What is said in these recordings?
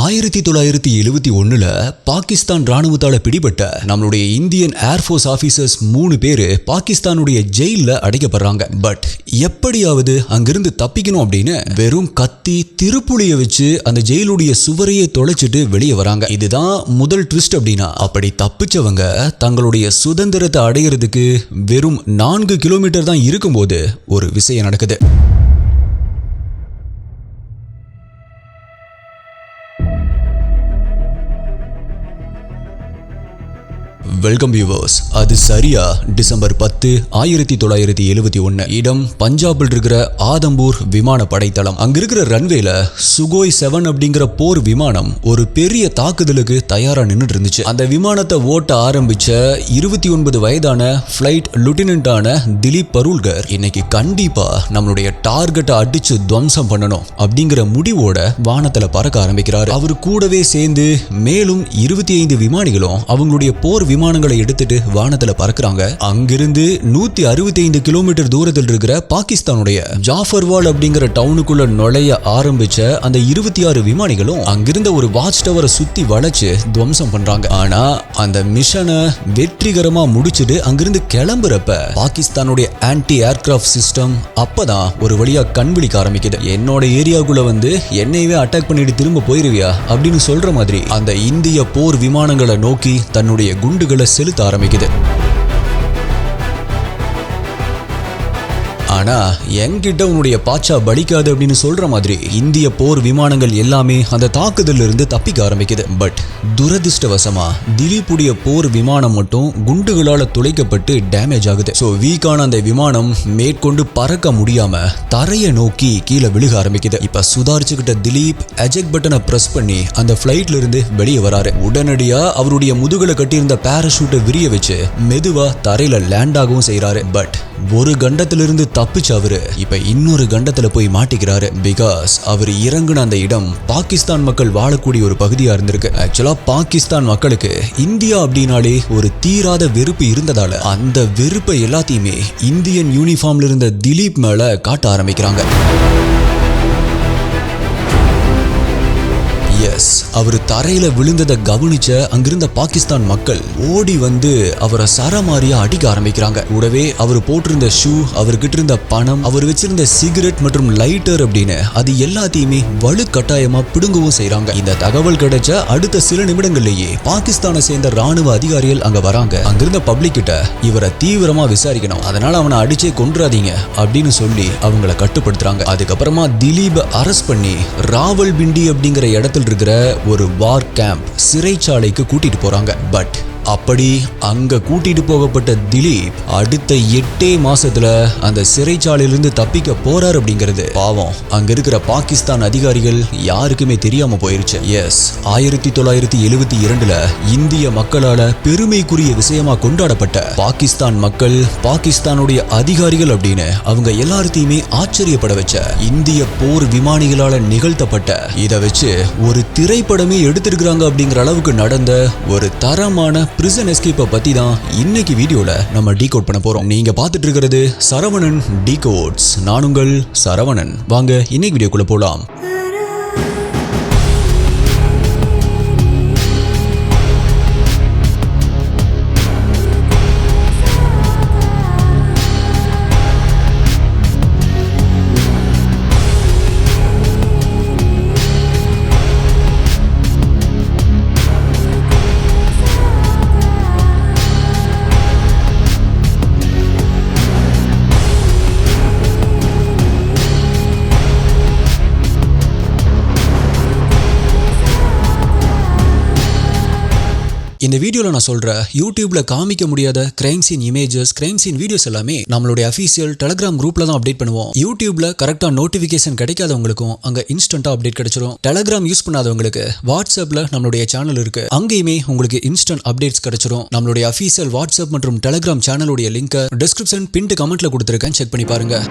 1971ல பாகிஸ்தான் ராணுவத்தால பிடிபட்ட நம்மளுடைய Indian air force officers 3 பேரு பாகிஸ்தானுடைய ஜெயில அடைக்கப்படுறாங்க. பட் எப்படியாவது அங்கிருந்து தப்பிக்கணும் அப்படின்னு வெறும் கத்தி திருப்புளிய வச்சு அந்த ஜெயிலுடைய சுவரையே தொலைச்சிட்டு வெளியே வராங்க. இதுதான் முதல் ட்விஸ்ட். அப்படின்னா அப்படி தப்பிச்சவங்க தங்களுடைய சுதந்திரத்தை அடையிறதுக்கு வெறும் 4 கிலோமீட்டர் தான் இருக்கும்போது ஒரு விஷயம் நடக்குது. Welcome viewers. அது சரியா டிசம்பர் 10, 1971. இடம் பஞ்சாபில் இருக்கிற ஆதம்பூர் விமான படைத்தளம். அங்க இருக்கிற ரன்வேல சுகோய் 7 அப்படிங்கிற போர் விமானம் ஒரு பெரிய தாக்குதலுக்கு தயாரா நின்னுட்டு இருந்துச்சு. அந்த விமானத்தை ஓட்ட ஆரம்பிச்ச 29 வயதான பிளைட் லெப்டினன்டான திலீப் பருல்கர் இன்னைக்கு கண்டிப்பா நம்மளுடைய டார்கெட்டை அடிச்சு துவம்சம் பண்ணணும் அப்படிங்கிற முடிவோட வானத்துல பறக்க ஆரம்பிக்கிறாரு. அவரு கூடவே சேர்ந்து மேலும் 25 விமானிகளும் அவங்களுடைய போர் விமானங்களை எடுத்துட்டு வானத்துல பறக்குறாங்க. அங்கிருந்து 165 கிலோமீட்டர் தூரத்தில் இருக்கிற பாகிஸ்தானுடைய ஜாஃபர்வால் அப்படிங்கிற டவுனுக்குள்ள நுழைய ஆரம்பிச்ச அந்த 26 விமானிகளும் அங்கிருந்த ஒரு வாட்ச் டவரை சுத்தி வளைச்சு துவம்சம் பண்றாங்க. ஆனா அந்த மிஷனை வெற்றிகரமா முடிச்சுட்டு அங்கிருந்து கிளம்புறப்ப பாகிஸ்தானுடைய ஆன்டி ஏர்கிராஃப்ட் சிஸ்டம் அப்பதான் ஒரு வழியா கண்விழிக்க ஆரம்பிக்குது. என்னோட ஏரியாக்குள்ள வந்து என்னையவே அட்டாக் பண்ணிட்டு திரும்ப போயிருவியா அப்படின்னு சொல்ற மாதிரி அந்த இந்திய போர் விமானங்களை நோக்கி தன்னுடைய குண்டுகளை செலுத்த ஆரம்பிக்குது. ஆனா என்கிட்ட உன்னுடைய பாச்சா பலிக்காது அப்படின்னு சொல்ற மாதிரி இந்திய போர் விமானங்கள் எல்லாமே அந்த தாக்குதல்ல இருந்து தப்பிக்க ஆரம்பிக்குது. பட் துரதிர்ஷ்டவசமா திலீப்புடைய போர் விமானம் மட்டும் குண்டுகளால துளைக்கப்பட்டு டேமேஜ் ஆகுது. சோ வீக்கான அந்த விமானம் மேற்கொண்டு பறக்க முடியாம தரையை நோக்கி கீழே விழுக ஆரம்பிக்குது. இப்ப சுதாரிச்சுக்கிட்ட திலீப் எஜெக்ட் பட்டனை பிரஸ் பண்ணி அந்த பிளைட்ல இருந்து வெளியே வராரு. உடனடியா அவருடைய முதுகுல கட்டியிருந்த பாராசூட்டை விரிய வச்சு மெதுவா தரையில லேண்ட் ஆகவும் செய்யறாரு. பட் ஒரு கண்டத்திலிருந்து தப்பிச்சு அவரு இப்ப இன்னொரு கண்டத்துல போய் மாட்டிக்கிறாரு. பிகாஸ் அவர் இறங்குன அந்த இடம் பாகிஸ்தான் மக்கள் வாழக்கூடிய ஒரு பகுதியா இருந்திருக்கு. ஆக்சுவலா பாகிஸ்தான் மக்களுக்கு இந்தியா அப்படின்னாலே ஒரு தீராத வெறுப்பு இருந்ததால அந்த வெறுப்பை எல்லாத்தையுமே இந்தியன் யூனிஃபார்ம்ல இருந்த திலீப் மேல காட்ட ஆரம்பிக்கிறாங்க. அவர் தரையில விழுந்ததை கவனிச்ச அங்கிருந்த பாகிஸ்தான் மக்கள் ஓடி வந்து அவரை சரமாரியா அடிக்க ஆரம்பிக்கிறாங்க. கூடவே அவர் போட்டிருந்த ஷூ, அவர்கிட்ட இருந்த பணம், அவர் வச்சிருந்த சிகரெட் மற்றும் லைட்டர் அப்படின்னு அது எல்லாத்தையுமே வலுக்கட்டாயமா பிடுங்கவும் செய்யறாங்க. இந்த தகவல் கிடைச்ச அடுத்த சில நிமிடங்கள்லயே பாகிஸ்தானை சேர்ந்த ராணுவ அதிகாரிகள் அங்க வராங்க. அங்கிருந்த பப்ளிக் கிட்ட இவரை தீவிரமா விசாரிக்கணும், அதனால அவனை அடிச்சே கொன்றாதீங்க அப்படின்னு சொல்லி அவங்களை கட்டுப்படுத்துறாங்க. அதுக்கப்புறமா திலீப் அரெஸ்ட் பண்ணி ராவல்பிண்டி அப்படிங்கிற இடத்துல இருக்கிற ஒரு வார் கேம்ப் சிறைச்சாலைக்கு கூட்டிட்டு போறாங்க. பட் அப்படி அங்க கூட்டிட்டு போகப்பட்ட திலீப் அடுத்த 8 மாசத்துல அந்த சிறைச்சாலையிலிருந்து தப்பிக்க போறாரு அப்படிங்கிறது பாவம் அங்க இருக்கிற பாகிஸ்தான் அதிகாரிகள் யாருக்குமே தெரியாம போயிருச்சு. 1972ல இந்திய மக்களால பெருமைக்குரிய விஷயமா கொண்டாடப்பட்ட பாகிஸ்தான் மக்கள், பாகிஸ்தானுடைய அதிகாரிகள் அப்படின்னு அவங்க எல்லாத்தையுமே ஆச்சரியப்பட வச்ச இந்திய போர் விமானிகளால நிகழ்த்தப்பட்ட இதை வச்சு ஒரு திரைப்படமே எடுத்திருக்கிறாங்க அப்படிங்கிற அளவுக்கு நடந்த ஒரு தரமான பிரிசன் எஸ்கேப்பை பத்தி தான் இன்னைக்கு வீடியோல நம்ம டீகோட் பண்ண போறோம். நீங்க பார்த்துட்டு இருக்கிறது சரவணன் டீகோட்ஸ். நான் உங்கள் சரவணன். வாங்க இன்னைக்கு வீடியோக்குள்ள போலாம். இந்த வீடியோல நான் சொல்ற யூடியூப்ல காமிக்க முடியாத crime scene images, crime scene videos எல்லாமே நம்மளுடைய அஃபீஷியல் டெலிகிராம் குரூப்ல தான் அப்டேட் பண்ணுவோம். யூடியூப்ல கரெக்டா நோட்டிபிகேஷன் கிடைக்காதவங்களுக்கும் அங்க இன்ஸ்டன்டா அப்டேட் கிடைச்சிரும். டெலிகிராம் யூஸ் பண்ணாதவங்களுக்கு வாட்ஸ்அப்ல நம்மளுடைய சேனல் இருக்கு, அங்கேயுமே உங்களுக்கு இன்ஸ்டன்ட் அப்டேட்ஸ் கிடைச்சிரும். நம்மளுடைய அஃபீஷியல் வாட்ஸ்அப் மற்றும் டெலிகிராம் சேனலுடைய லிங்க் டிஸ்கிரிப்ஷன் பின்ட் கமெண்ட்ல கொடுத்திருக்கேன், செக் பண்ணி பாருங்க.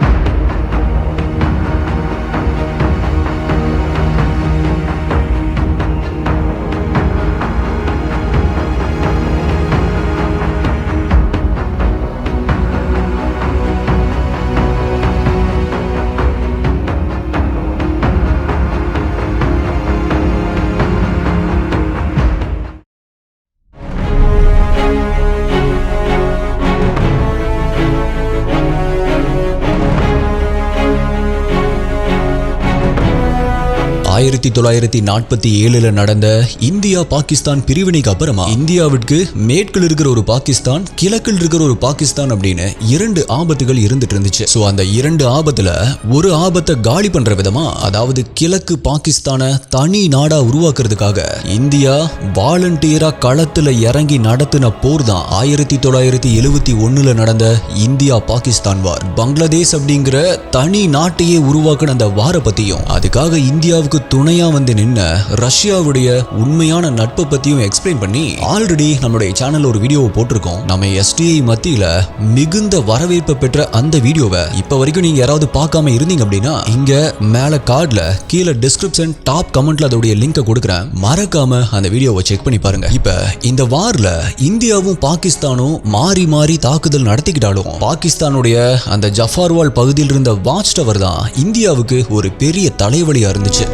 1947 நடந்த இந்தியா பாகிஸ்தான் பிரிவினைக்கு அப்புறமா இந்தியாவிற்கு மேற்கில் இருக்கிற ஒரு பாகிஸ்தான், கிழக்கில் இருக்கிற ஒரு பாகிஸ்தான் அப்படின்னு இரண்டு ஆபத்துகள் இருந்துட்டு இருந்துச்சு. சோ அந்த இரண்டு ஆபத்துல ஒரு ஆபத்தை காலி பண்ற விதமா, அதாவது கிழக்கு பாகிஸ்தான தனி நாடா உருவாக்குறதுக்காக இந்தியா வாலண்டியரா களத்துல இறங்கி நடத்தின போர் தான் 1971 நடந்த இந்தியா பாகிஸ்தான் வார். பங்களாதேஷ் அப்படிங்கிற தனி நாட்டையே உருவாக்குன அந்த வார பத்தியும், அதுக்காக இந்தியாவுக்கு துணையா வந்து நின்ன ரஷ்யாவுடைய உண்மையான நட்பை பத்தியும் எக்ஸ்பிளைன் பண்ணி ஆல்ரெடி நம்மளுடைய சேனல்ல ஒரு வீடியோவை போட்டிருக்கோம். நம்ம STI மத்தியில மிகுந்த வரவேற்பு பெற்ற அந்த வீடியோவை இப்ப வரைக்கும் நீங்க யாராவது பார்க்காம இருந்தீங்க அப்படின்னா இங்க மேல கார்டுல கீழே டிஸ்கிரிப்ஷன் டாப் கமெண்ட்ல அதோடைய லிங்கை கொடுக்குறேன், மறக்காம அந்த வீடியோவை செக் பண்ணி பாருங்க. இப்ப இந்த வார்ல இந்தியாவும் பாகிஸ்தானும் மாறி மாறி தாக்குதல் நடத்திக்கிட்டாலும் பாகிஸ்தானுடைய அந்த ஜஃபார்வால் பகுதியில் இருந்த வாட்ச் டவர் தான் இந்தியாவுக்கு ஒரு பெரிய தலைவலியா இருந்துச்சு.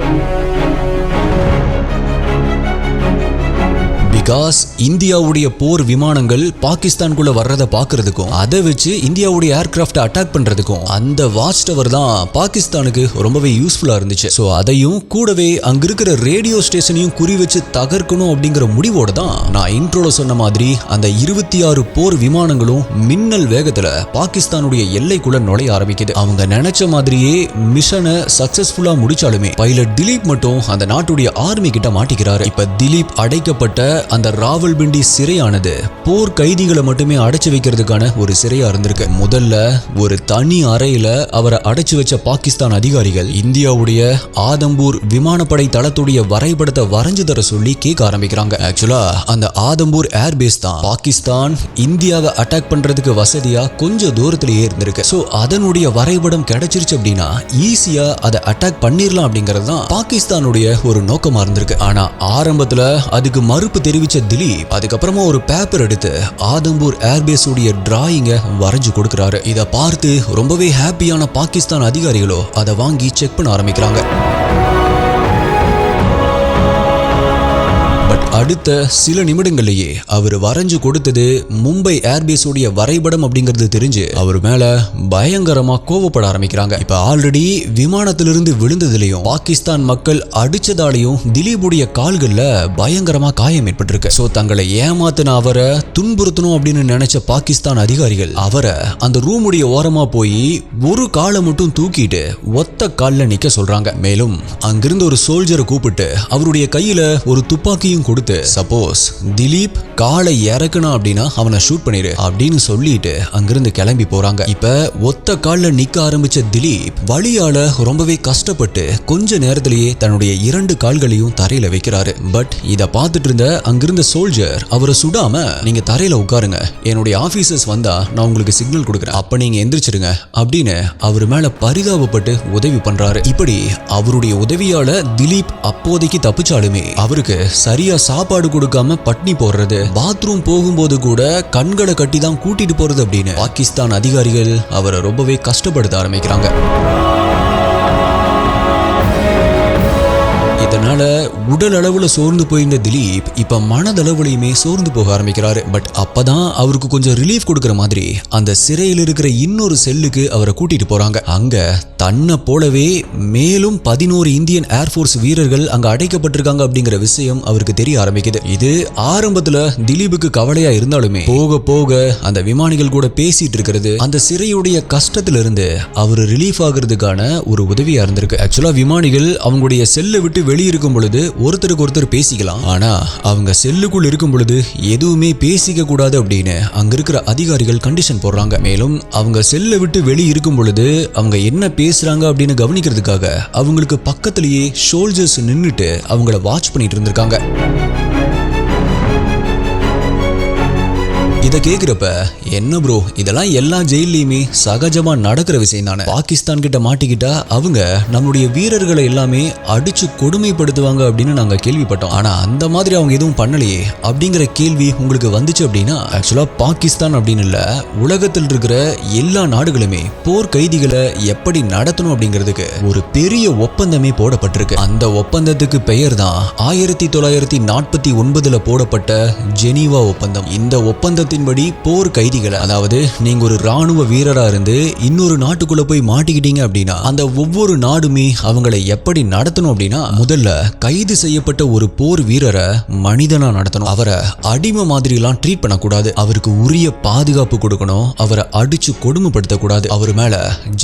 பிகாஸ் இந்தியாவுடைய போர் விமானங்கள் பாகிஸ்தானுக்குள்ள வர்றதை பார்க்கறதுக்கும் அதை வச்சு இந்தியாவுடைய ஏர்கிராஃப்ட் அட்டாக் பண்றதுக்கும் அந்த வாட்ச் டவர் தான் பாகிஸ்தானுக்கு ரொம்பவே யூஸ்ஃபுல்லா இருந்துச்சு. ஸோ அதையும் கூடவே அங்க இருக்கிற ரேடியோ ஸ்டேஷனையும் குறி வச்சு தகர்க்கணும் அப்படிங்கிற முடிவோட தான் நான் இன்ட்ரோல சொன்ன மாதிரி அந்த 26 போர் விமானங்களும் மின்னல் வேகத்துல பாகிஸ்தானுடைய எல்லைக்குள்ள நுழைய ஆரம்பிக்குது. அவங்க நினைச்ச மாதிரியே மிஷனை சக்சஸ்ஃபுல்லா முடிச்சாலுமே பைலட் திலீப் மட்டும் அந்த நாட்டுடைய ஆர்மி கிட்ட மாட்டிக்கிறாரு. இப்ப திலீப் அடைக்கப்பட்ட அந்த ராவல்பிண்டி சிறையானது போர் கைதிகளை மட்டுமே அடைச்சு வைக்கிறதுக்கான ஒரு சிறையா இருந்திருக்கு. முதல்ல ஒரு தனி அறையில அவரை அடைச்சு வச்ச பாகிஸ்தான் அதிகாரிகள் இந்தியாவுடைய ஆதம்பூர் விமானப்படை தளத்துடைய வரைபடத்தை வரைஞ்சு தர சொல்லி கேட்க ஆரம்பிக்கிறாங்க. ஆக்சுவலா அந்த ஆதம்பூர் ஏர்பேஸ் தான் பாகிஸ்தான் இந்தியாவை அட்டாக் பண்றதுக்கு வசதியா கொஞ்சம் தூரத்திலேயே இருந்திருக்கு. சோ அதனுடைய வரைபடம் கிடைச்சிருச்சு அப்படின்னா ஈஸியா அதை அட்டாக் பண்ணிரலாம் அப்படிங்கிறது தான் பாகிஸ்தானுடைய ஒரு நோக்கமா இருந்திருக்கு. ஆனா ஆரம்பத்துல அதுக்கு மறுப்பு தெரிவிச்ச திலீப் அதுக்கப்புறமா ஒரு பேப்பர் எடுத்து ஆதம்பூர் ஏர்பேஸ் உடைய டிராயிங்க வரைஞ்சு கொடுக்கிறாரு. இதை பார்த்து ரொம்பவே ஹாப்பியான பாகிஸ்தான் அதிகாரிகளோ அதை வாங்கி செக் பண்ண ஆரம்பிக்கிறாங்க. அடுத்த சில நிமிடங்கள்லயே அவர் வரைஞ்சு கொடுத்தது மும்பை ஏர்பேஸ் உடைய வரைபடம் அப்படிங்கிறது தெரிஞ்சு அவர் மேல பயங்கரமா கோவப்பட ஆரம்பிக்கிறாங்க. இப்ப ஆல்ரெடி விமானத்திலிருந்து விழுந்ததுலயும் பாகிஸ்தான் மக்கள் அடிச்சதாலையும் திலீபுடைய கால்கள்ல பயங்கரமா காயம் ஏற்பட்டிருக்கு. சோ தங்களை ஏமாத்தின அவரை துன்புறுத்தணும் அப்படின்னு நினைச்ச பாகிஸ்தான் அதிகாரிகள் அவரை அந்த ரூமுடைய ஓரமா போய் ஒரு காலை மட்டும் தூக்கிட்டு ஒத்த கால்ல நிக்க சொல்றாங்க. மேலும் அங்கிருந்து ஒரு சோல்ஜரை கூப்பிட்டு அவருடைய கையில ஒரு துப்பாக்கியும் கொடுத்து சப்போஸ் திலீப் காலை இறக்கணும் அப்படின்னா அவனை ஷூட் பண்ணிரு அப்படின்னு சொல்லிட்டு அங்கிருந்து கிளம்பி போறாங்க. இப்ப ஒத்த கால்ல நிக்க ஆரம்பிச்ச திலீப் வலியால ரொம்பவே கஷ்டப்பட்டு கொஞ்ச நேரத்திலேயே தன்னுடைய 2 கால்களையும் தரையில வைக்கிறாரு. பட் இத பார்த்துட்டு இருந்த அங்கிருந்த சோல்ஜர் அவரை சுடாம நீங்க தரையில உட்காருங்க, என்னுடைய ஆபீசர்ஸ் வந்தா நான் உங்களுக்கு சிக்னல் கொடுக்குறேன், அப்ப நீங்க எந்திரிச்சிருங்க அப்படின்னு அவர் மேல பரிதாபப்பட்டு உதவி பண்றாரு. இப்படி அவருடைய உதவியால திலீப் அப்போதைக்கு தப்பிச்சாலுமே அவருக்கு சரியா சாப்பாடு கொடுக்காம பட்னி போடுறது, பாத்ரூம் போகும்போது கூட கண்களை கட்டி தான் கூட்டிட்டு போறது அப்படின்னு பாகிஸ்தான் அதிகாரிகள் அவரை ரொம்பவே கஷ்டப்படுத்த ஆரம்பிக்கிறாங்க. இதனால உடல் அளவுல சோர்ந்து போயிருந்த திலீப் இப்ப மனதளவுலையுமே சோர்ந்து போக ஆரம்பிக்கிறாரு. பட் அப்பதான் அவருக்கு கொஞ்சம் ரிலீஃப் கொடுக்கிற மாதிரி அந்த சிறையில் இருக்கிற இன்னொரு செல்லுக்கு அவரை கூட்டிட்டு போறாங்க. அங்க தன்னை போலவே மேலும் 11 இந்தியன் ஏர்போர்ஸ் வீரர்கள் அங்க அடைக்கப்பட்டிருக்காங்க அப்படிங்கிற விஷயம் அவருக்கு தெரிய ஆரம்பிக்குது. இது ஆரம்பத்துல திலீபுக்கு கவலையா இருந்தாலுமே போக போக அந்த விமானிகள் கூட பேசிட்டு இருக்கிறது அந்த சிறையுடைய கஷ்டத்துல இருந்து அவரு ரிலீஃப் ஆகுறதுக்கான ஒரு உதவியா இருந்திருக்கு. ஆக்சுவலா விமானிகள் அவங்களுடைய செல்லை விட்டு வெளியிருக்கும் பொழுது ஒருத்தருக்கு ஒருத்தர் பேசிக்கலாம், ஆனா அவங்க செல்லுக்குள் இருக்கும் பொழுது எதுவுமே பேசிக்க கூடாது அப்படின்னு அங்க இருக்கிற அதிகாரிகள் கண்டிஷன் போடுறாங்க. மேலும் அவங்க செல்லை விட்டு வெளியே இருக்கும் பொழுது அவங்க என்ன பேசுறாங்க அப்படின்னு கவனிக்கிறதுக்காக அவங்களுக்கு பக்கத்திலேயே சோல்ஜர்ஸ் நின்னுட்டு அவங்கள வாட்ச் பண்ணிட்டு இருந்திருக்காங்க. இதை கேட்கிறப்ப என்ன ப்ரோ, இதெல்லாம் எல்லா ஜெயிலையுமே சகஜமா நடக்கிற விஷயம் தானே. பாகிஸ்தான் கிட்ட மாட்டிக்கிட்டா அவங்க நம்மளுடைய வீரர்களை எல்லாமே அடிச்சு கொடுமைப்படுத்துவாங்க அப்படின்னு நாங்க கேள்விப்பட்டோம், ஆனா அந்த மாதிரி அவங்க எதுவும் பண்ணலையே அப்படிங்கிற கேள்வி உங்களுக்கு வந்துச்சு அப்படின்னா ஆக்சுவலா பாகிஸ்தான் அப்படின்னு இல்ல, உலகத்தில் இருக்கிற எல்லா நாடுகளுமே போர் கைதிகளை எப்படி நடத்தணும் அப்படிங்கிறதுக்கு ஒரு பெரிய ஒப்பந்தமே போடப்பட்டிருக்கு. அந்த ஒப்பந்தத்துக்கு பெயர் தான் 1949 போடப்பட்ட ஜெனீவா ஒப்பந்தம். இந்த ஒப்பந்தத்தை ஒப்பந்தத்தின்படி போர் கைதிகளை, அதாவது நீங்க ஒரு ராணுவ வீரரா இருந்து இன்னொரு நாட்டுக்குள்ள போய் மாட்டிக்கிட்டீங்க அப்படின்னா அந்த ஒவ்வொரு நாடுமே அவங்களை எப்படி நடத்தணும் அப்படின்னா, முதல்ல கைது செய்யப்பட்ட ஒரு போர் வீரரை மனிதனா நடத்தணும். அவரை அடிமை மாதிரி எல்லாம் ட்ரீட் பண்ணக்கூடாது. அவருக்கு உரிய பாதுகாப்பு கொடுக்கணும். அவரை அடிச்சு கொடுமைப்படுத்த கூடாது. அவர் மேல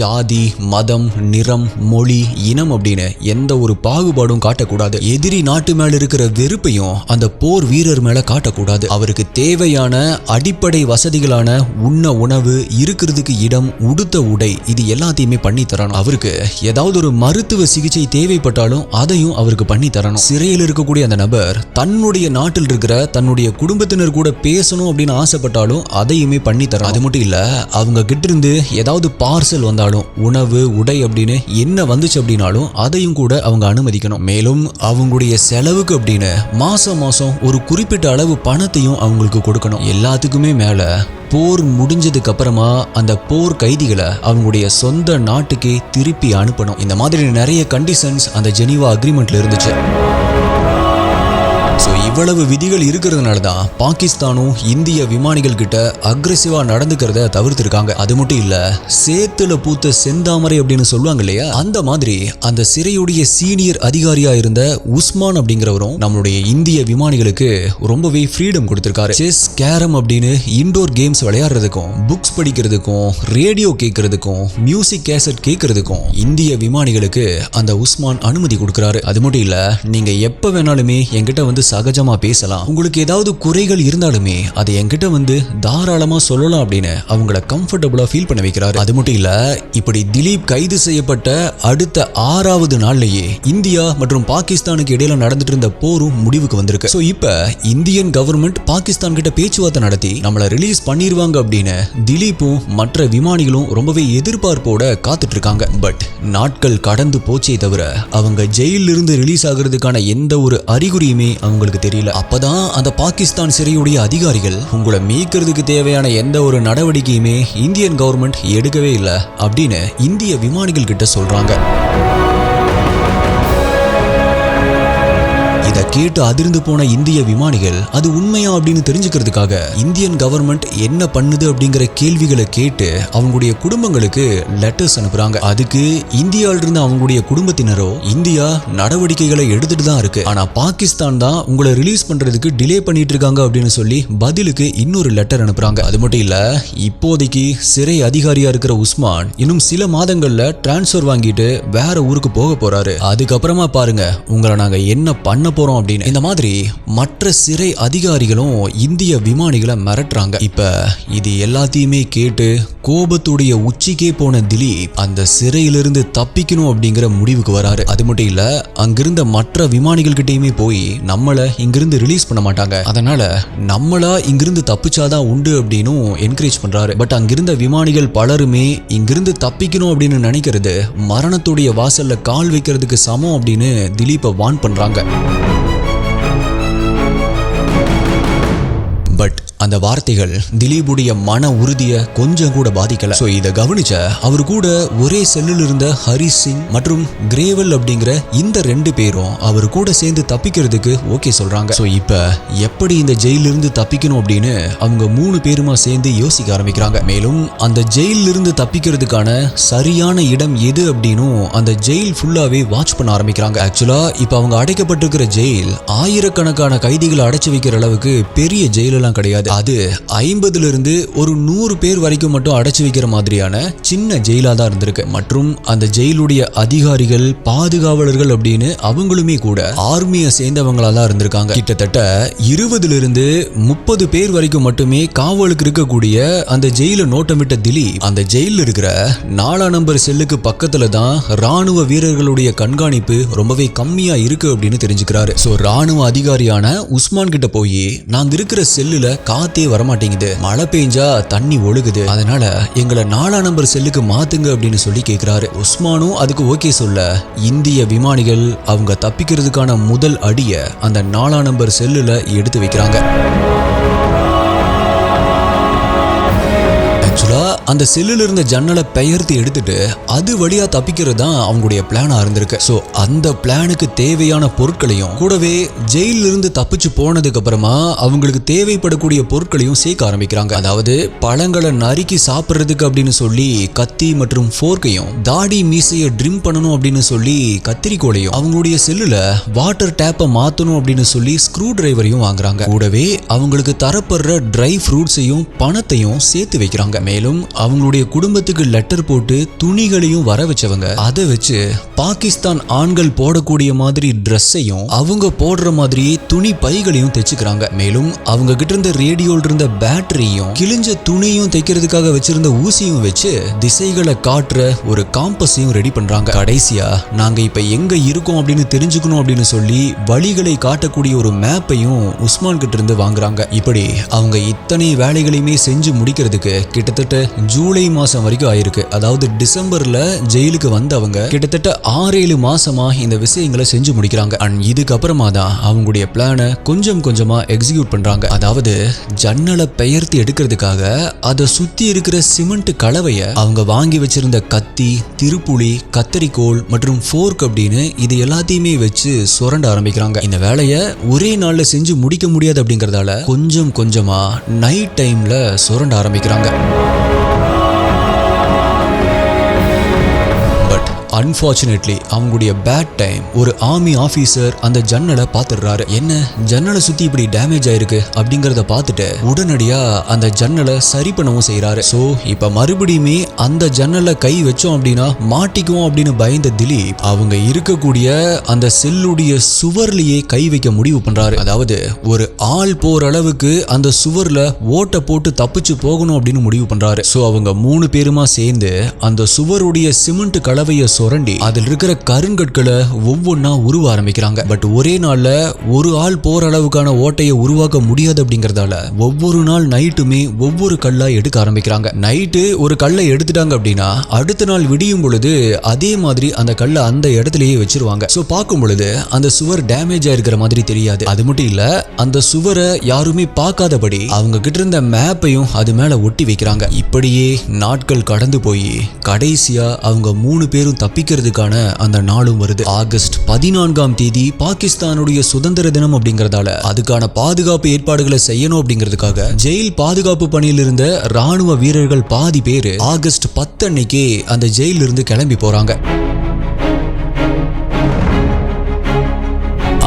ஜாதி, மதம், நிறம், மொழி, இனம் அப்படின்னு எந்த ஒரு பாகுபாடும் காட்டக்கூடாது. எதிரி நாட்டு மேல இருக்கிற வெறுப்பையும் அந்த போர் வீரர் மேல காட்டக்கூடாது. அவருக்கு தேவையான அடிப்படை வசதிகளான உண்ண உணவு, இருக்கிறதுக்கு இடம், உடுத்த உடை, இது எல்லாத்தையுமே பண்ணி தரணும். அவருக்கு ஏதாவது ஒரு மருத்துவ சிகிச்சை தேவைப்பட்டாலும் அதையும் அவருக்கு பண்ணி தரணும். சிறையில் இருக்கக்கூடிய அந்த நபர் தன்னுடைய நாட்டில் இருக்கிற தன்னுடைய குடும்பத்தினர் கூட பேசணும் அப்படின்னு ஆசைப்பட்டாலும் அதையுமே பண்ணி தரணும். அது மட்டும் இல்ல, அவங்க கிட்ட இருந்து ஏதாவது பார்சல் வந்தாலும், உணவு, உடை அப்படின்னு என்ன வந்துச்சு அப்படின்னாலும் அதையும் கூட அவங்க அனுமதிக்கணும். மேலும் அவங்களுடைய செலவுக்கு அப்படின்னு மாசம் மாசம் ஒரு குறிப்பிட்ட அளவு பணத்தையும் அவங்களுக்கு கொடுக்கணும். எல்லாத்துக்குமே மேல போர் முடிஞ்சதுக்கு அப்புறமா அந்த போர் கைதிகளை அவங்களுடைய சொந்த நாட்டுக்கே திருப்பி அனுப்பணும். இந்த மாதிரி நிறைய கண்டிஷன்ஸ் அந்த ஜெனீவா அக்ரிமெண்ட்ல இருந்துச்சு. இவ்வளவு விதிகள் இருக்கிறதுனால தான் பாகிஸ்தானும் இந்திய விமானிகள் கிட்ட அக்ரெசிவா நடந்துக்கிறத தவிர்த்திருக்காங்க. அது மட்டும் இல்ல, சேத்துல பூத்த செந்தாமரை அப்படின்னு சொல்லுவாங்க இல்லையா, அந்த மாதிரி அந்த சிறையுடைய சீனியர் அதிகாரியா இருந்த உஸ்மான் அப்படிங்கிறவரும் நம்மளுடைய இந்திய விமானிகளுக்கு ரொம்பவே ஃப்ரீடம் கொடுத்திருக்காரு. செஸ், கேரம் அப்படின்னு இன்டோர் கேம்ஸ் விளையாடுறதுக்கும், புக்ஸ் படிக்கிறதுக்கும், ரேடியோ கேட்கறதுக்கும், மியூசிக் கேசட் கேட்கறதுக்கும் இந்திய விமானிகளுக்கு அந்த உஸ்மான் அனுமதி கொடுக்கிறாரு. அது மட்டும் இல்ல, நீங்க எப்ப வேணாலுமே என்கிட்ட வந்து சகஜமா பேசலாம். உங்களுக்கு ஏதாவது குறைகள் இருந்தாலுமே அதை என்கிட்ட வந்து தாராளமா சொல்லலாம் அப்படின்னு அவங்கள கம்ஃபர்டபுளா ஃபீல் பண்ண வைக்கிறாரு. அது மட்டும் இல்ல, இப்படி திலீப் கைது செய்யப்பட்ட அடுத்த 6வது நாள்லயே இந்தியா மற்றும் பாகிஸ்தானுக்கு இடையில நடந்துட்டு இருந்த போரும் முடிவுக்கு வந்திருக்கு. சோ இப்ப இந்தியன் கவர்மெண்ட் பாகிஸ்தான் கிட்ட பேச்சுவார்த்தை நடத்தி நம்மள ரிலீஸ் பண்ணிடுவாங்க அப்படின்னு திலீப்பும் மற்ற விமானிகளும் ரொம்பவே எதிர்பார்ப்போட காத்துட்டு இருக்காங்க. பட் நாட்கள் கடந்து போச்சே தவிர அவங்க ஜெயிலில் இருந்து ரிலீஸ் ஆகிறதுக்கான எந்த ஒரு அறிகுறியுமே அவங்களுக்கு தெரியல. அப்பதான் அந்த பாகிஸ்தான் சிறையுடைய அதிகாரிகள் உங்களை மீட்கிறதுக்கு தேவையான எந்த ஒரு நடவடிக்கையுமே இந்தியன் கவர்மெண்ட் எடுக்கவே இல்லை அப்படின்னு இந்திய விமானிகள் கிட்ட சொல்றாங்க. இதை கேட்டு அதிர்ந்து போன இந்திய விமானிகள் அது உண்மையா அப்படின்னு தெரிஞ்சுக்கிறதுக்காக இந்தியன் கவர்மெண்ட் என்ன பண்ணுது அப்படிங்கிற கேள்விகளை கேட்டு அவங்களுடைய குடும்பங்களுக்கு லெட்டர்ஸ் அனுப்புறாங்க. அதுக்கு இந்தியாவில இருந்து அவங்களுடைய குடும்பத்தினரோ இந்தியா நடவடிக்கைகளை எடுத்துட்டு தான் இருக்கு, ஆனா பாகிஸ்தான் தான் உங்களை ரிலீஸ் பண்றதுக்கு டிலே பண்ணிட்டு இருக்காங்க அப்படின்னு சொல்லி பதிலுக்கு இன்னொரு லெட்டர் அனுப்புறாங்க. அது மட்டும் இல்ல, இப்போதைக்கு சிறை அதிகாரியா இருக்கிற உஸ்மான் இன்னும் சில மாதங்கள்ல டிரான்ஸ்பர் வாங்கிட்டு வேற ஊருக்கு போக போறாரு. அதுக்கப்புறமா பாருங்க உங்களை நாங்க என்ன பண்ண போறோம் அப்படின்னு இந்த மாதிரி மற்ற சிறை அதிகாரிகளும் இந்திய விமானிகளை மிரட்டுறாங்க. இப்ப இது எல்லாத்தையுமே கேட்டு கோபத்துடைய உச்சிக்கே போன திலீப் அந்த சிறையிலிருந்து தப்பிக்கணும் அப்படிங்கிற முடிவுக்கு வராரு. அது மட்டும் இல்ல, அங்கிருந்த மற்ற விமானிகள் கிட்டயுமே போய் நம்மள இங்கிருந்து ரிலீஸ் பண்ண மாட்டாங்க, அதனால நம்மளா இங்கிருந்து தப்பிச்சாதான் உண்டு அப்படின்னு என்கரேஜ் பண்றாரு. பட் அங்கிருந்த விமானிகள் பலருமே இங்கிருந்து தப்பிக்கணும் அப்படின்னு நினைக்கிறது மரணத்துடைய வாசல்ல கால் வைக்கிறதுக்கு சமம் அப்படின்னு திலீப்பை வார்ன் பண்றாங்க. பட் அந்த வார்த்தைகள் திலீபுடைய மன உறுதியை கொஞ்சம் கூட பாதிக்கல. சோ இதை கவனிச்ச அவர் கூட ஒரே செல்லில் இருந்த ஹரிஷ் சிங் மற்றும் கிரேவல் அப்படிங்கிற இந்த 2 பேரும் அவர் கூட சேர்ந்து தப்பிக்கிறதுக்கு ஓகே சொல்றாங்க. சோ இப்ப எப்படி இந்த ஜெயில இருந்து தப்பிக்கணும் அப்படின்னு அவங்க 3 பேருமா சேர்ந்து யோசிக்க ஆரம்பிக்கிறாங்க. மேலும் அந்த ஜெயில இருந்து தப்பிக்கிறதுக்கான சரியான இடம் எது அப்படின்னு அந்த ஜெயில் ஃபுல்லாவே வாட்ச் பண்ண ஆரம்பிக்கிறாங்க. ஆக்சுவலா இப்ப அவங்க அடைக்கப்பட்டிருக்கிற ஜெயில் ஆயிரக்கணக்கான கைதிகளை அடைச்சு வைக்கிற அளவுக்கு பெரிய ஜெயில் எல்லாம் கிடையாது. அது 50ல இருந்து ஒரு 100 பேர் வரைக்கும் மட்டும் அடைச்சு வைக்கிற மாதிரியான சின்ன ஜெயிலா தான் இருந்திருக்கு. மற்றும் அந்த ஜெயிலுடைய அதிகாரிகள், பாதுகாவலர்கள் அப்படின்னு அவங்களுமே கூட ஆர்மியை சேர்ந்தவங்களா தான் இருந்திருக்காங்க. கிட்டத்தட்ட 20ல இருந்து 30 பேர் வரைக்கும் மட்டுமே காவலுக்கு இருக்கக்கூடிய அந்த ஜெயில நோட்டமிட்ட திலீப் அந்த ஜெயில இருக்கிற 4ஆம் நம்பர் செல்லுக்கு பக்கத்துல தான் ராணுவ வீரர்களுடைய கண்காணிப்பு ரொம்பவே கம்மியா இருக்கு அப்படின்னு தெரிஞ்சுக்கிறாரு. சோ ராணுவ அதிகாரியான உஸ்மான் கிட்ட போய் நாங்க இருக்கிற செல்லுல காத்தே வரமாட்டேங்குது, மழை பெஞ்சா தண்ணி ஒழுகுது, அதனால எங்களை 4ஆம் நம்பர் செல்லுக்கு மாத்துங்க அப்படின்னு சொல்லி கேட்கிறாரு. உஸ்மானும் அதுக்கு ஓகே சொல்ல இந்திய விமானிகள் அவங்க தப்பிக்கிறதுக்கான முதல் அடியை அந்த 4ஆம் நம்பர் செல்லுல எடுத்து வைக்கிறாங்க. ஆக்சுவலா அந்த செல்லுல இருந்த ஜன்னலை பெயர்த்து எடுத்துட்டு அது வழியா தப்பிக்கிறது தான் அவங்களுடைய பிளானா இருந்திருக்கு. சோ அந்த பிளானுக்கு தேவையான பொருட்களையும் கூடவே ஜெயில இருந்து தப்பிச்சு போனதுக்கு அப்புறமா அவங்களுக்கு தேவைப்படக்கூடிய பொருட்களையும் சேர்க்க ஆரம்பிக்கிறாங்க. அதாவது பழங்களை நறுக்கி சாப்பிடுறதுக்கு அப்படின்னு சொல்லி கத்தி மற்றும் ஃபோர்க்கையும், தாடி மீசையை ட்ரிம் பண்ணணும் அப்படின்னு சொல்லி கத்திரிக்கோளையும், அவங்களுடைய செல்லுல வாட்டர் டேப்பை மாத்தணும் அப்படின்னு சொல்லி ஸ்க்ரூ டிரைவரையும் வாங்குறாங்க. கூடவே அவங்களுக்கு தரப்படுற ட்ரை ஃப்ரூட்ஸையும் பணத்தையும் சேர்த்து வைக்கிறாங்க. மேலும் அவங்களுடைய குடும்பத்துக்கு லெட்டர் போட்டு துணிகளையும் வர வச்சவங்க அதை வச்சு பாகிஸ்தான் ஆண்கள் போடக்கூடிய மாதிரி ட்ரெஸ்ஸையும் அவங்க போடுற மாதிரியே துணி பைகளையும் தைச்சுக்கிறாங்க. மேலும் அவங்க கிட்ட இருந்த ரேடியோல இருந்த பேட்டரியும் கிழிஞ்ச துணியும் தைக்கிறதுக்காக வச்சிருந்த ஊசியும் வச்சு திசைகளை காட்டுற ஒரு காம்பஸையும் ரெடி பண்றாங்க. கடைசியா நாங்க இப்ப எங்க இருக்கோம் அப்படின்னு தெரிஞ்சுக்கணும் அப்படின்னு சொல்லி வழிகளை காட்டக்கூடிய ஒரு மேப்பையும் உஸ்மான் கிட்ட இருந்து வாங்குறாங்க. இப்படி அவங்க இத்தனை வேலைகளையுமே செஞ்சு முடிக்கிறதுக்கு கிட்டத்தட்ட ஜூலை மாசம் வரைக்கும் ஆயிருக்கு. அதாவது டிசம்பர்ல ஜெயிலுக்கு வந்தவங்க கிட்டத்தட்ட 6-7 மாசமா இந்த விஷயங்களை செஞ்சு முடிக்கிறாங்க. அண்ட் இதுக்கப்புறமா தான் அவங்களுடைய பிளானை கொஞ்சம் கொஞ்சமா எக்ஸிக்யூட் பண்றாங்க. அதாவது ஜன்னலை பெயர்த்து எடுக்கிறதுக்காக அதை சுத்தி இருக்கிற சிமெண்ட் கலவையை அவங்க வாங்கி வச்சிருந்த கத்தி, திருப்புளி, கத்தரிக்கோல் மற்றும் ஃபோர்க் அப்படின்னு இது எல்லாத்தையுமே வச்சு சுரண்ட ஆரம்பிக்கிறாங்க. இந்த வேலையை ஒரே நாள்ல செஞ்சு முடிக்க முடியாது அப்படிங்கறதால கொஞ்சம் கொஞ்சமா நைட் டைம்ல சுரண்ட ஆரம்பிக்கிறாங்க. அன்பார்ச்சுனேட்லி அவங்களுடைய பேட் டைம், ஒரு ஆர்மி ஆபீசர் அந்த ஜன்னலை பார்த்துடுறாரு. என்ன ஜன்னலை சுத்தி இப்படி டேமேஜ் ஆயிருக்கு அப்படிங்கறத பார்த்துட்டு உடனடியா அந்த ஜன்னலை சரி பண்ணவும் செய்யறாரு. சோ இப்ப மறுபடியுமே அந்த ஜன்னலை கை வச்சோம் அப்படின்னா மாட்டிக்குவோம் அப்படின்னு பயந்த திலீப் அவங்க இருக்கக்கூடிய அந்த செல்லுடைய சுவர்லயே கை வைக்க முடிவு பண்றாரு. அதாவது ஒரு ஆள் போற அளவுக்கு அந்த சுவர்ல ஓட்ட போட்டு தப்பிச்சு போகணும் அப்படின்னு முடிவு பண்றாரு. சோ அவங்க 3 பேருமா சேர்ந்து அந்த சுவருடைய சிமெண்ட் கலவையை சுரண்டி அதில் இருக்கிற கருங்கற்களை ஒவ்வொன்னா உருவ ஆரம்பிக்கிறாங்க. பட் ஒரே நாள்ல ஒரு ஆள் போற அளவுக்கான ஓட்டையை உருவாக்க முடியாது அப்படிங்கறதால ஒவ்வொரு நாள் நைட்டுமே ஒவ்வொரு கல்லா எடுக்க ஆரம்பிக்கிறாங்க. நைட்டு ஒரு கல்லை எடுத்துட்டாங்க அப்படின்னா அடுத்த நாள் விடியும் பொழுது அதே மாதிரி அந்த கல்லை அந்த இடத்துலயே வச்சிருவாங்க. சோ பார்க்கும் பொழுது அந்த சுவர் டேமேஜ் ஆயிருக்கிற மாதிரி தெரியாது. அது மட்டும் இல்ல, அந்த சுவரை யாருமே பார்க்காதபடி அவங்க கிட்ட இருந்த மேப்பையும் அது மேல ஒட்டி வைக்கிறாங்க. இப்படியே நாட்கள் கடந்து போய் கடைசியா அவங்க 3 பேரும் தப்பிக்கிறதுக்கான அந்த நாளும் வருது. ஆகஸ்ட் 14ஆம் தேதி பாகிஸ்தானுடைய சுதந்திர தினம் அப்படிங்கறதால அதுக்கான பாதுகாப்பு ஏற்பாடுகளை செய்யணும் அப்படிங்கிறதுக்காக ஜெயில் பாதுகாப்பு பணியில் இருந்த ராணுவ வீரர்கள் பாதி பேரு ஆகஸ்ட் 10 அன்னைக்கு அந்த ஜெயில இருந்து கிளம்பி போறாங்க.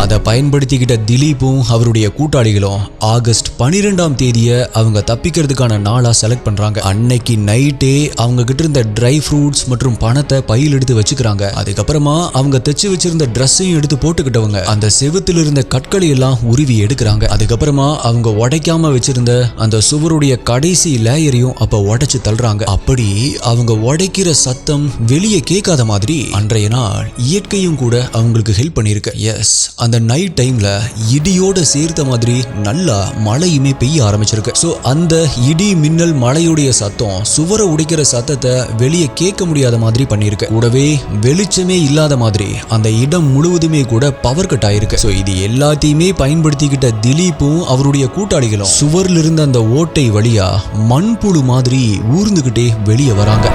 அதை பயன்படுத்திக்கிட்ட திலீப்பும் அவருடைய கூட்டாளிகளும் ஆகஸ்ட் 12ஆம் தேதியை அவங்க தப்பிக்கிறதுக்கான நாளா செலக்ட் பண்றாங்க. அன்னைக்கு நைட்டே அவங்க கிட்ட இருந்த ட்ரை ஃப்ரூட்ஸ் மற்றும் பணத்தை பையில் எடுத்து வச்சுக்கிறாங்க. அதுக்கப்புறமா அவங்க தைச்சு வச்சிருந்த ட்ரெஸ்ஸையும் எடுத்து போட்டுக்கிட்டவங்க அந்த செவுத்துல இருந்த கற்களை எல்லாம் உருவி எடுக்கிறாங்க. அதுக்கப்புறமா அவங்க உடைக்காம வச்சிருந்த அந்த சுவருடைய கடைசி லேயரையும் அப்ப உடைச்சு தள்ளுறாங்க. அப்படி அவங்க உடைக்கிற சத்தம் வெளியே கேட்காத மாதிரி அன்றைய நாள் இயற்கையும் கூட அவங்களுக்கு ஹெல்ப் பண்ணிருக்கு. எஸ், அந்த நைட் டைம்ல இடியோட சேர்த்த மாதிரி நல்லா மழையுமே பெய்ய ஆரம்பிச்சிருக்கு. சோ அந்த இடி மின்னல் மழையுடைய சத்தம் சுவரை உடைக்கிற சத்தத்தை வெளியே கேட்க முடியாத மாதிரி பண்ணிருக்கு. கூடவே வெளிச்சமே இல்லாத மாதிரி அந்த இடம் முழுவதுமே கூட பவர் கட் ஆயிருக்கு. சோ இது எல்லாத்தையுமே பயன்படுத்திக்கிட்ட திலீப்பும் அவருடைய கூட்டாளிகளும் சுவர்ல இருந்த அந்த ஓட்டை வழியா மண்புழு மாதிரி ஊர்ந்துகிட்டே வெளியே வராங்க.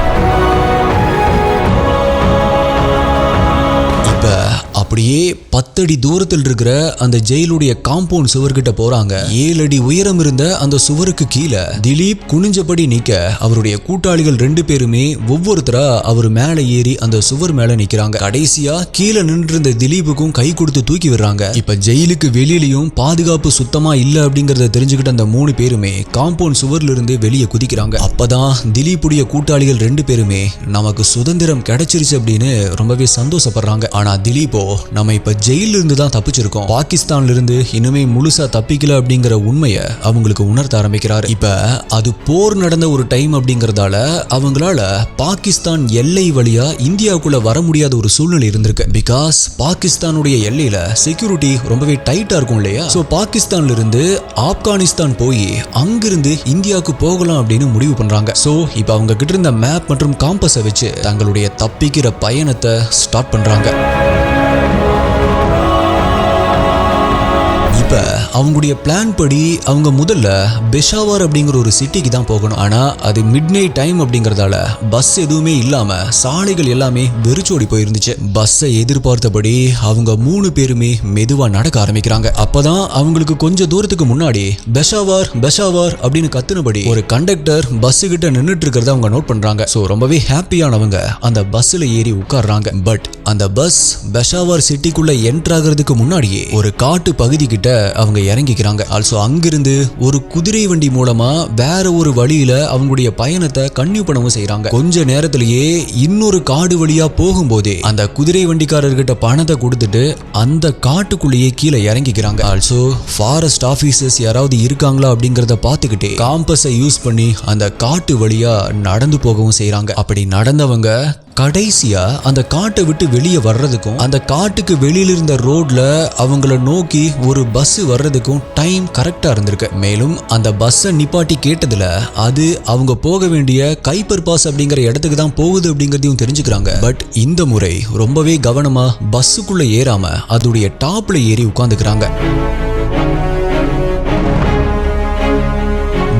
அப்படியே 10 அடி தூரத்தில் இருக்கிற அந்த ஜெயிலுடைய காம்பவுண்ட் சுவர்கிட்ட போறாங்க. 7 அடி உயரம் இருந்த அந்த சுவருக்கு கீழே திலீப் குனிஞ்சபடி நிக்க அவருடைய கூட்டாளிகள் 2 பேருமே ஒவ்வொருத்தரா அவர் மேல ஏறி அந்த சுவர் மேல நிக்கிறாங்க. கடைசியா கீழே நின்று இருந்த திலீப்புக்கும் கை கொடுத்து தூக்கி விடுறாங்க. இப்ப ஜெயிலுக்கு வெளியிலயும் பாதுகாப்பு சுத்தமா இல்ல அப்படிங்கறத தெரிஞ்சுக்கிட்ட அந்த 3 பேருமே காம்பவுண்ட் சுவர்ல இருந்து வெளியே குதிக்கிறாங்க. அப்பதான் திலீப்புடைய கூட்டாளிகள் 2 பேருமே நமக்கு சுதந்திரம் கிடைச்சிருச்சு அப்படின்னு ரொம்பவே சந்தோஷப்படுறாங்க. ஆனா திலீப்போ நம்ம இப்ப ஜெயில இருந்து தான் தப்பிச்சிருக்கோம், பாகிஸ்தான்ல இருந்து இனிமே முழுசா தப்பிக்கல அப்படிங்கிற உண்மையை அவங்களுக்கு உணர்த்த ஆரம்பிக்கிறாரு. இப்ப அது போர் நடந்த ஒரு டைம் அப்படிங்கறதால அவங்களால பாகிஸ்தான் எல்லை வழியா இந்தியாவுக்குள்ள வர முடியாத ஒரு சூழ்நிலை இருந்திருக்கு. பிகாஸ் பாகிஸ்தானுடைய எல்லையில செக்யூரிட்டி ரொம்பவே டைட்டா இருக்கும் இல்லையா. சோ பாகிஸ்தான்ல இருந்து ஆப்கானிஸ்தான் போய் அங்கிருந்து இந்தியாவுக்கு போகலாம் அப்படின்னு முடிவு பண்றாங்க. சோ இப்ப அவங்க கிட்ட இருந்த மேப் மற்றும் காம்பஸை வச்சு தங்களுடைய தப்பிக்கிற பயணத்தை ஸ்டார்ட் பண்றாங்க. இப்ப அவங்களுடைய பிளான் படி அவங்க முதல்ல பெஷாவர் அப்படிங்கிற ஒரு சிட்டிக்கு தான் போகணும். ஆனா அது மிட் நைட் டைம் அப்படிங்கறதால பஸ் எதுவுமே இல்லாம சாலைகள் எல்லாமே வெறிச்சோடி போயிருந்துச்சு. பஸ்ஸை எதிர்பார்த்தபடி அவங்க 3 பேருமே மெதுவா நடக்க ஆரம்பிக்கிறாங்க. அப்பதான் அவங்களுக்கு கொஞ்சம் தூரத்துக்கு முன்னாடி பெஷாவர் பெஷாவர் அப்படின்னு கத்துனபடி ஒரு கண்டக்டர் பஸ் கிட்ட நின்னுட்டு இருக்கிறத அவங்க நோட் பண்றாங்க. சோ ரொம்பவே ஹாப்பியானவங்க அந்த பஸ்ல ஏறி உட்கார்றாங்க. பட் அந்த பஸ் பெஷாவர் சிட்டிக்குள்ள என்டர் ஆகிறதுக்கு முன்னாடியே ஒரு காட்டு பகுதி கிட்ட அவங்க இறங்கிக்கிறாங்க. ஆல்சோ அங்கிருந்து ஒரு குதிரை வண்டி மூலமா வேற ஒரு வழியில அவங்களுடைய பயணத்தை கன்டினியூ பண்ணவும் செய்யறாங்க. கொஞ்ச நேரத்திலேயே இன்னொரு காடு வழியா போகும்போதே அந்த குதிரை வண்டிக்காரர்கிட்ட பணத்தை கொடுத்துட்டு அந்த காட்டுக்குள்ளேயே கீழே இறங்கிக்கிறாங்க. ஆல்சோ ஃபாரஸ்ட் ஆபீசர்ஸ் யாராவது இருக்காங்களா அப்படிங்கறத பார்த்துக்கிட்டே காம்பஸை யூஸ் பண்ணி அந்த காட்டு வழியா நடந்து போகவும் செய்யறாங்க. அப்படி நடந்தவங்க கடைசியா அந்த காட்டை விட்டு வெளியே வர்றதுக்கும் அந்த காட்டுக்கு வெளியில இருந்த ரோட்ல அவங்கள நோக்கி ஒரு பஸ் வர்றதுக்கும் டைம் கரெக்டா இருந்திருக்கு. மேலும் அந்த பஸ்ஸை நிப்பாட்டி கேட்டதுல அது அவங்க போக வேண்டிய கைப்பர் பாஸ் அப்படிங்கிற இடத்துக்கு தான் போகுது அப்படிங்கறதையும் தெரிஞ்சுக்கிறாங்க. பட் இந்த முறை ரொம்பவே கவனமா பஸ்ஸுக்குள்ள ஏறாம அதோடைய டாப்ல ஏறி உட்கார்ந்துக்கிறாங்க.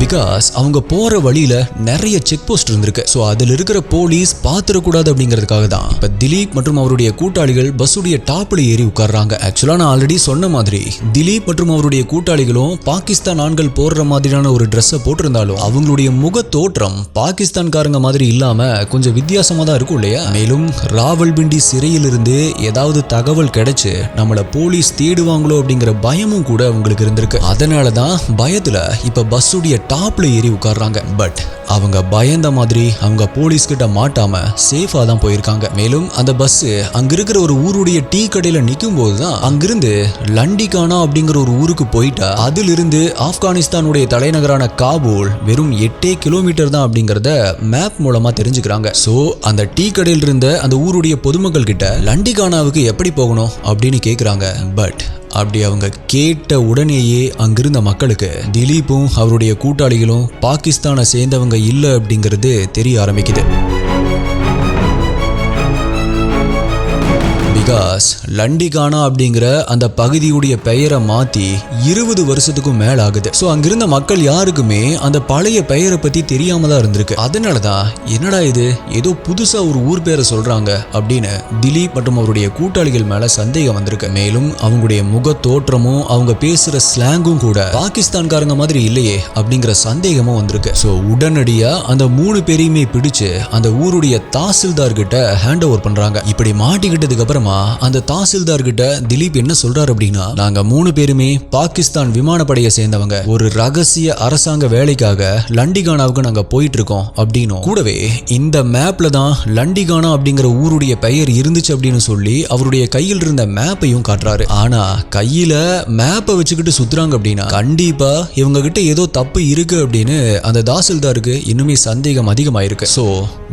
பிகாஸ் அவங்க போற வழியில நிறைய செக் போஸ்ட் இருந்திருக்கு. சோ அதுல இருக்கிற போலீஸ் பாத்துறக்கூடாது அப்படிங்கிறதுக்காக தான் இப்ப திலீப் மற்றும் அவருடைய கூட்டாளிகள் பஸ்ஸுடைய டாப்ல ஏறி உட்கார்றாங்க. ஆக்சுவலா நான் ஆல்ரெடி சொன்ன மாதிரி திலீப் மற்றும் அவருடைய கூட்டாளிகளும் பாகிஸ்தான் ஆண்கள் போடுற மாதிரியான ஒரு ட்ரெஸ்ஸை போட்டிருந்தாலும் அவங்களுடைய முக தோற்றம் பாகிஸ்தான்காரங்க மாதிரி இல்லாம கொஞ்சம் வித்தியாசமா தான் இருக்கும் இல்லையா? மேலும் ராவல்பிண்டி சிறையிலிருந்து ஏதாவது தகவல் கிடைச்சு நம்மள போலீஸ் தேடுவாங்களோ அப்படிங்கிற பயமும் கூட அவங்களுக்கு இருந்திருக்கு. அதனாலதான் பயத்துல இப்ப பஸ்ஸுடைய டாப்ல ஏறி உட்கார்றாங்க. பட் அவங்க பயந்த மாதிரி அவங்க போலீஸ் கிட்ட மாட்டாம சேஃபா தான் போயிருக்காங்க. மேலும் அந்த பஸ் அங்க இருக்கிற ஒரு ஊருடைய டீ கடையில நிக்கும் போதுதான் அங்கிருந்து லண்டிகானா அப்படிங்கிற ஒரு ஊருக்கு போயிட்டா அதிலிருந்து ஆப்கானிஸ்தானுடைய தலைநகரான காபூல் வெறும் 8 கிலோமீட்டர் தான் அப்படிங்கறத மேப் மூலமா தெரிஞ்சுக்கிறாங்க. சோ அந்த டீ கடையில் இருந்த அந்த ஊருடைய பொதுமக்கள் கிட்ட லண்டிகானாவுக்கு எப்படி போகணும் அப்படின்னு கேக்குறாங்க. பட் அப்படி அவங்க கேட்ட உடனேயே அங்கிருந்த மக்களுக்கு திலீப்பும் அவருடைய கூட்டாளிகளும் பாகிஸ்தானை சேர்ந்தவங்க இல்லை அப்படிங்கிறது தெரிய ஆரம்பிக்குது. பிகாஸ் லண்டிகானா அப்படிங்கிற அந்த பகுதியுடைய பெயரை மாத்தி 20 வருஷத்துக்கும் மேல ஆகுது. சோ அங்கிருந்த மக்கள் யாருக்குமே அந்த பழைய பெயரை பத்தி தெரியாம தான் இருந்திருக்கு. அதனாலதான் என்னடா இது ஏதோ புதுசா ஒரு ஊர் பேரை சொல்றாங்க அப்படின்னு திலீப் மற்றும் அவருடைய கூட்டாளிகள் மேல சந்தேகம் வந்திருக்கு. மேலும் அவங்களுடைய முக தோற்றமும் அவங்க பேசுற ஸ்லாங்கும் கூட பாகிஸ்தான்காரங்க மாதிரி இல்லையே அப்படிங்கிற சந்தேகமும் வந்திருக்கு. சோ உடனடியா அந்த 3 பேரையுமே பிடிச்சு அந்த ஊருடைய தாசில்தார் கிட்ட ஹேண்ட் ஓவர் பண்றாங்க. இப்படி மாட்டிக்கிட்டதுக்கு அப்புறமா அந்த தாசில்தார் கிட்ட திலீப் என்ன சொல்றாரு அப்படின்னா, நாங்க 3 பேருமே பாகிஸ்தான் விமானப்படையை சேர்ந்தவங்க, ஒரு ரகசிய அரசாங்க வேலைக்காக லண்டிகானாவுக்கு நாங்க போயிட்டு இருக்கோம் அப்படின்னும், கூடவே இந்த மேப்ல தான் லண்டிகானா அப்படிங்கிற ஊருடைய பெயர் இருந்துச்சு அப்படின்னு சொல்லி அவருடைய கையில் இருந்த மேப்பையும் காட்டுறாரு. ஆனா கையில மேப்பை வச்சுக்கிட்டு சுத்துறாங்க அப்படின்னா கண்டிப்பா இவங்க கிட்ட ஏதோ தப்பு இருக்கு அப்படின்னு அந்த தாசில்தாருக்கு இன்னுமே சந்தேகம் அதிகமாயிருக்கு. சோ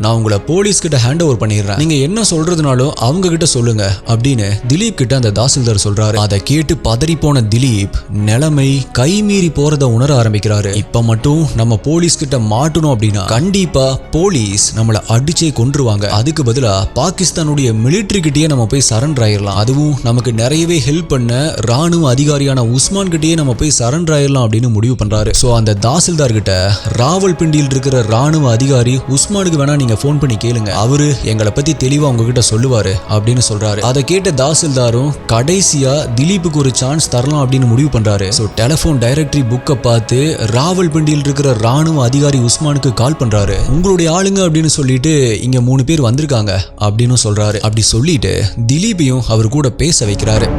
நான் உங்களை போலீஸ் கிட்ட ஹேண்ட் ஓவர் பண்ணிடுறேன், நீங்க என்ன சொல்றதுனாலும் அவங்க கிட்ட சொல்லுங்க அப்படின்னு திலீப் கிட்ட அந்த தாசில்தார் சொல்றாரு. அதை கேட்டு பதறி போன திலீப் நிலைமை கைமீறி போறத உணர ஆரம்பிக்கிறாரு. இப்ப மட்டும் நம்ம போலீஸ் கிட்ட மாட்டணும் அப்படின்னா கண்டிப்பா போலீஸ் நம்மள அடிச்சே கொன்றுவாங்க. அதுக்கு பதிலா பாகிஸ்தானுடைய மிலிட்டரி கிட்டயே நம்ம போய் சரண்டர் ஆயிரலாம், அதுவும் நமக்கு நிறையவே ஹெல்ப் பண்ண ராணுவ அதிகாரியான உஸ்மான் கிட்டயே நம்ம போய் சரண்டர் ஆயிரலாம் அப்படின்னு முடிவு பண்றாரு. சோ அந்த தாசில்தார் கிட்ட ராவல்பிண்டியில் இருக்கிற ராணுவ அதிகாரி உஸ்மானுக்கு வேணா நீங்க போன் பண்ணி கேளுங்க, அவரு எங்களை பத்தி தெளிவா உங்ககிட்ட சொல்லுவாரு அப்படின்னு சொல்றாரு. அதை கேட்ட தாசில்தாரும் கடைசியா திலீப்புக்கு ஒரு சான்ஸ் தரலாம் அப்படின்னு முடிவு பண்றாரு. சோ டெலிபோன் டைரக்டரி புக்கை பார்த்து ராவல்பிண்டியில் இருக்கிற ராணுவ அதிகாரி உஸ்மானுக்கு கால் பண்றாரு. உங்களுடைய ஆளுங்க அப்படின்னு சொல்லிட்டு இங்க 3 பேர் வந்திருக்காங்க அப்படின்னு சொல்றாரு. அப்படி சொல்லிட்டு திலீப்பையும் அவர் கூட பேச வைக்கிறாரு.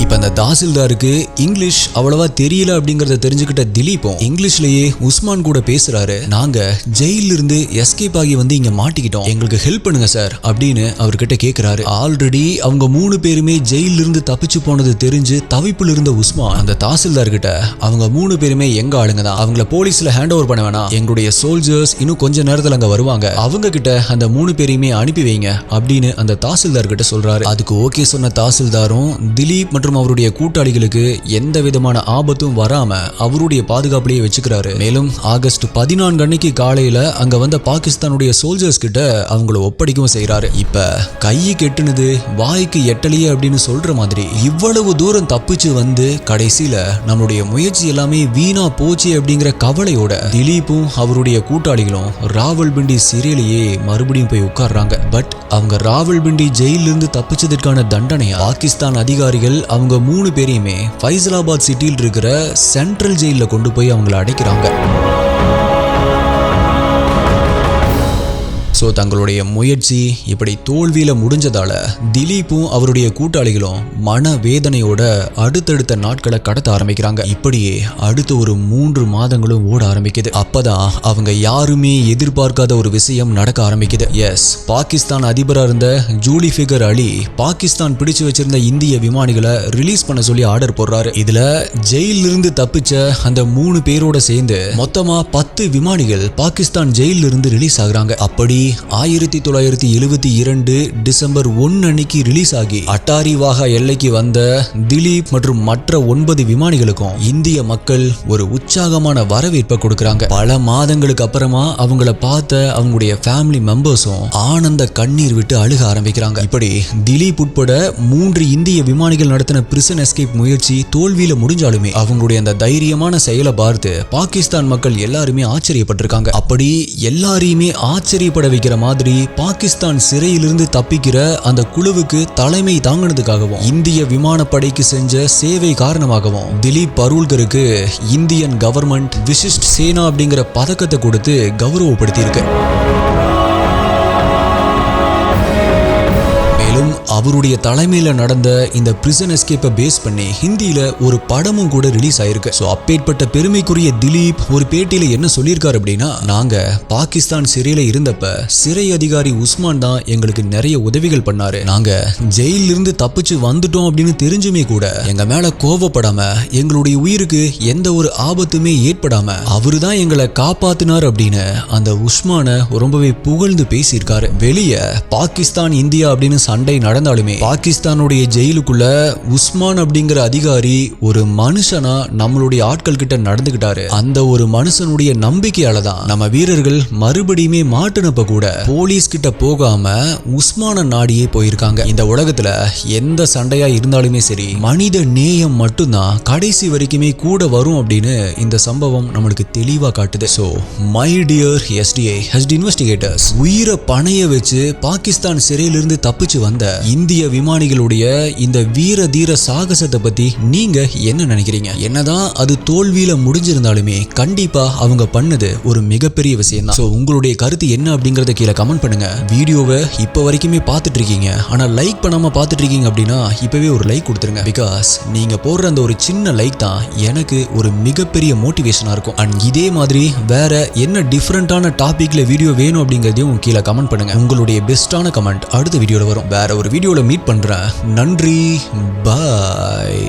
இப்ப அந்த தாசில்தாருக்கு இங்கிலீஷ் அவ்வளவா தெரியல அப்படிங்கறத தெரிஞ்சுக்கிட்ட திலீப்பும் இங்கிலீஷ்லயே உஸ்மான் கூட பேசுறாரு. நாங்க ஜெயில இருந்து எஸ்கேப் ஆகி வந்து இங்க மாட்டிக்கிட்டோம், எங்களுக்கு ஹெல்ப் பண்ணுங்க சார் அப்படின்னு அவர்கிட்ட கேக்குறாரு. ஆல்ரெடி அவங்க 3 பேருமே ஜெயில இருந்து தப்பிச்சு போனது தெரிஞ்சு தவிப்புல இருந்த உஸ்மான் அந்த தாசில்தார் கிட்ட அவங்க 3 பேருமே எங்க ஆளுங்க தான், அவங்கள போலீஸ்ல ஹேண்ட் ஓவர் பண்ண வேணாம், எங்களுடைய சோல்ஜர்ஸ் இன்னும் கொஞ்ச நேரத்துல அங்க வருவாங்க, அவங்க கிட்ட அந்த 3 பேரையுமே அனுப்பி வைங்க அப்படின்னு அந்த தாசில்தார் கிட்ட சொல்றாரு. அதுக்கு ஓகே சொன்ன தாசில்தாரும் திலீப் மற்றும் அவருடைய கூட்டாளிகளுக்கு எந்த விதமான ஆபத்தும் வராம அவருடைய பாதுகாப்பிலேயே வச்சுக்கிறாரு. மேலும் ஆகஸ்ட் 14 அன்னைக்கு காலையில அங்க வந்த பாகிஸ்தானுடைய சோல்ஜர்ஸ் கிட்ட அவங்கள ஒப்படைக்கவும் செய்யறாரு. இப்ப கைக்கு எட்டுனது வாய்க்கு எட்டலையே அப்படின்னு சொல்ற மாதிரி இவ்வளவு தூரம் தப்பிச்சு வந்து கடைசியில நம்மளுடைய முயற்சி எல்லாமே வீணா போச்சு அப்படிங்கிற கவலையோட திலீப்பும் அவருடைய கூட்டாளிகளும் ராவல்பிண்டி சிறையிலேயே மறுபடியும் போய் உட்கார்றாங்க. பட் அவங்க ராவல்பிண்டி ஜெயில இருந்து தப்பிச்சதற்கான தண்டனையா பாகிஸ்தான் அதிகாரிகள் அவங்க 3 பேரையுமே ஃபைசலாபாத் சிட்டியில் இருக்கிற சென்ட்ரல் ஜெயில கொண்டு போய் அவங்களை அடைக்கிறாங்க. ஸோ தங்களுடைய முயற்சி இப்படி தோல்வியில முடிஞ்சதால திலீப்பும் அவருடைய கூட்டாளிகளும் மன வேதனையோட அடுத்தடுத்த நாட்களை கடத்த ஆரம்பிக்கிறாங்க. இப்படியே அடுத்த ஒரு 3 மாதங்களும் ஓட ஆரம்பிக்குது. அப்பதான் அவங்க யாருமே எதிர்பார்க்காத ஒரு விஷயம் நடக்க ஆரம்பிக்குது. எஸ், பாகிஸ்தான் அதிபரா இருந்த ஜூலிஃபிகர் அலி பாகிஸ்தான் பிடிச்சு வச்சிருந்த இந்திய விமானிகளை ரிலீஸ் பண்ண சொல்லி ஆர்டர் போடுறாரு. இதுல ஜெயில இருந்து தப்பிச்ச அந்த 3 பேரோட சேர்ந்து மொத்தமா 10 விமானிகள் பாகிஸ்தான் ஜெயில இருந்து ரிலீஸ் ஆகுறாங்க. அப்படி 1972 டிசம்பர் 1 அன்னைக்கு ரிலீஸ் ஆகி அட்டாரி வாகா எல்லைக்கு வந்த திலீப் மற்றும் மற்ற 9 விமானிகளுக்கும் இந்திய மக்கள் ஒரு உற்சாகமான வரவேற்பை கொடுக்கறாங்க. பல மாதங்களுக்கு அப்புறமா அவங்கள பார்த்த அவங்களுடைய ஃபேமிலி மெம்பர்ஸும் ஆனந்த கண்ணீர் விட்டு அழுக ஆரம்பிக்கிறாங்க. இப்படி திலீப் உட்பட 3 இந்திய விமானிகள் நடத்தின பிரிசன் எஸ்கேப் முயற்சி தோல்வியில முடிஞ்சாலுமே அவங்களுடைய அந்த தைரியமான செயலை பார்த்து பாகிஸ்தான் மக்கள் எல்லாருமே ஆச்சரியப்பட்டிருக்காங்க. அப்படி எல்லாரையுமே ஆச்சரியப்பட வைக்கிற மாதிரி பாகிஸ்தான் சிறையிலிருந்து தப்பிக்கிற அந்த குழுவுக்கு தலைமை தாங்கினதுக்காகவும் இந்திய விமானப்படைக்கு செஞ்ச சேவை காரணமாகவும் திலீப் பரூல்கருக்கு இந்தியன் கவர்மெண்ட் விசிஷ்ட் சேனா அப்படிங்கிற பதக்கத்தை கொடுத்து கௌரவப்படுத்தி இருக்கு. அவருடைய தலைமையில நடந்த இந்த பிரிசன் எஸ்கேப்பை பேஸ் பண்ணி ஹிந்தியில ஒரு படமும் கூட ரிலீஸ் ஆயிருக்கு. சோ அப்பேற்பட்ட பெருமைக்குரிய திலீப் ஒரு பேட்டியில என்ன சொல்லியிருக்காரு அப்படின்னா, நாங்க பாகிஸ்தான் சிறையில இருந்தப்ப சிறை அதிகாரி உஸ்மான் தான் எங்களுக்கு நிறைய உதவிகள் பண்ணாரு. நாங்க ஜெயில இருந்து தப்பிச்சு வந்துட்டோம் அப்படின்னு தெரிஞ்சுமே கூட எங்க மேல கோவப்படாம எங்களுடைய உயிருக்கு எந்த ஒரு ஆபத்துமே ஏற்படாம அவரு தான் எங்களை காப்பாத்தினார் அப்படின்னு அந்த உஸ்மான ரொம்பவே புகழ்ந்து பேசியிருக்காரு. வெளியே பாகிஸ்தான் இந்தியா அப்படின்னு சண்டை நடந்தாலுமே பாகிஸ்தானுடைய ஜெயிலுக்குள்ள உஸ்மான் அப்படிங்கிற அதிகாரி ஒரு மனுஷனா நம்மளுடைய ஆட்கள் கிட்ட நடந்துகிட்டாரு. அந்த ஒரு மனுஷனுடைய நம்பிக்கையால தான் நம்ம வீரர்கள் மறுபடியுமே மாட்டுனப்ப கூட போலீஸ் கிட்ட போகாம உஸ்மான நாடியே போயிருக்காங்க. இந்த உலகத்துல எந்த சண்டையா இருந்தாலுமே சரி, மனித நேயம் மட்டும்தான் கடைசி வரைக்குமே கூட வரும் அப்படின்னு இந்த சம்பவம் நம்மளுக்கு தெளிவா காட்டுது. So my dear SDI investigators, உயிரை பணைய வச்சு பாகிஸ்தான் சிறையிலிருந்து தப்பிச்சு வந்த இந்திய விமானிகளுடைய இந்த வீர தீர சாகசத்தை பத்தி நீங்க என்ன நினைக்கிறீங்க? என்னதான் அது தோல்வியில முடிஞ்சிருந்தாலுமே கண்டிப்பா அவங்க பண்ணது ஒரு மிகப்பெரிய விஷயம் தான். உங்களுடைய கருத்து என்ன அப்படிங்கறத கீழே கமெண்ட் பண்ணுங்க. வீடியோவை இப்ப வரைக்குமே பார்த்துட்டு இருக்கீங்க, ஆனா லைக் பண்ணாம பார்த்துட்டு இருக்கீங்க அப்படின்னா இப்பவே ஒரு லைக் கொடுத்துருங்க. பிகாஸ் நீங்க போடுற அந்த ஒரு சின்ன லைக் தான் எனக்கு ஒரு மிகப்பெரிய மோட்டிவேஷனா இருக்கும். அண்ட் இதே மாதிரி வேற என்ன டிஃபரெண்டான டாபிக்ல வீடியோ வேணும் அப்படிங்கறதையும் கீழே கமெண்ட் பண்ணுங்க. உங்களுடைய பெஸ்டான கமெண்ட் அடுத்த வீடியோல வரும். வேற ஒரு வீடியோல மீட் பண்றேன். நன்றி, பாய்.